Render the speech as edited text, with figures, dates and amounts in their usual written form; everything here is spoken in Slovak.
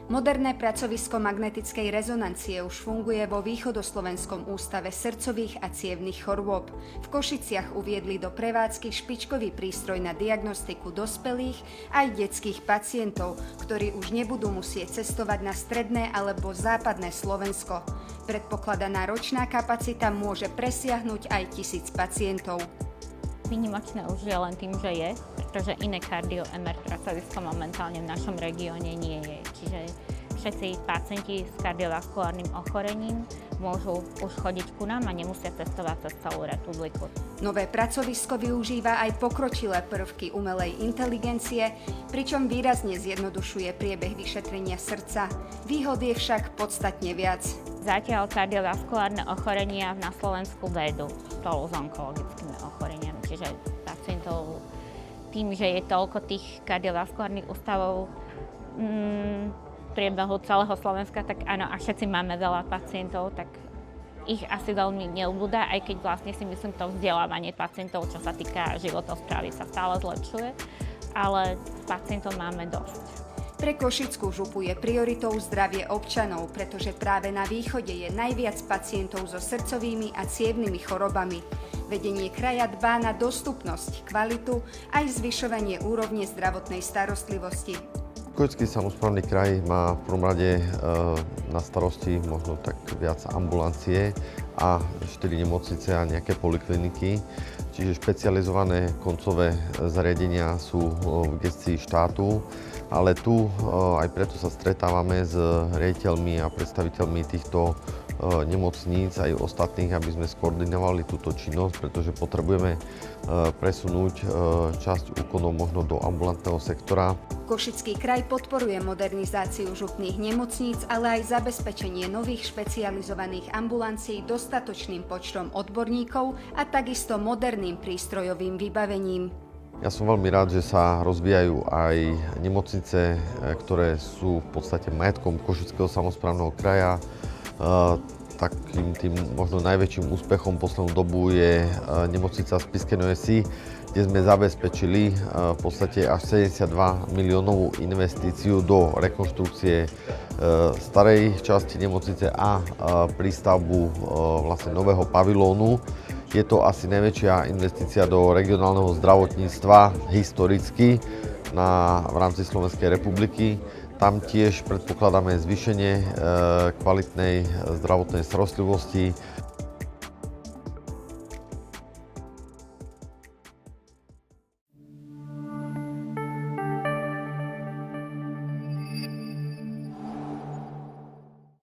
Moderné pracovisko magnetickej rezonancie už funguje vo Východoslovenskom ústave srdcových a cievnych chorôb. V Košiciach uviedli do prevádzky špičkový prístroj na diagnostiku dospelých aj detských pacientov, ktorí už nebudú musieť cestovať na stredné alebo západné Slovensko. Predpokladaná ročná kapacita môže presiahnuť aj 1000 pacientov. Výnimočné už je len tým, že je, pretože iné kardio-MR pracovisko momentálne v našom regióne nie je. Čiže všetci pacienti s kardiovaskulárnym ochorením môžu už chodiť ku nám a nemusia cestovať cez celú republiku. Nové pracovisko využíva aj pokročilé prvky umelej inteligencie, pričom výrazne zjednodušuje priebeh vyšetrenia srdca. Výhod je však podstatne viac. Zatiaľ kardiovaskulárne ochorenia na Slovensku vedú spolu s onkologickými ochoreniami. Čiže pacientov tým, že je toľko tých kardiovaskulárnych ústavov v priebehu celého Slovenska, tak áno, a všetci máme veľa pacientov, tak ich asi veľmi neubúda, aj keď vlastne si myslím, to vzdelávanie pacientov, čo sa týka životosprávy, sa stále zlepšuje, ale pacientov máme dosť. Pre Košickú župu je prioritou zdravie občanov, pretože práve na východe je najviac pacientov so srdcovými a cievnymi chorobami. Vedenie kraja dbá na dostupnosť, kvalitu aj zvyšovanie úrovne zdravotnej starostlivosti. Košický samosprávny kraj má v prvom rade na starosti možno tak viac ambulancie a 4 nemocnice a nejaké polikliniky. Čiže špecializované koncové zariadenia sú v gestii štátu, ale tu aj preto sa stretávame s riaditeľmi a predstaviteľmi týchto nemocníc aj ostatných, aby sme skoordinovali túto činnosť, pretože potrebujeme presunúť časť úkonov možno do ambulantného sektora. Košický kraj podporuje modernizáciu župných nemocníc, ale aj zabezpečenie nových špecializovaných ambulancií dostatočným počtom odborníkov a takisto moderným prístrojovým vybavením. Ja som veľmi rád, že sa rozvíjajú aj nemocnice, ktoré sú v podstate majetkom Košického samosprávneho kraja. Takým tým možno najväčším úspechom poslednú dobu je nemocnica v Spišskej Novej Vsi, kde sme zabezpečili v podstate až 72 miliónovú investíciu do rekonštrukcie starej časti nemocnice a prístavbu vlastne nového pavilónu. Je to asi najväčšia investícia do regionálneho zdravotníctva historicky v rámci Slovenskej republiky. Tam tiež predpokladáme zvýšenie kvalitnej zdravotnej starostlivosti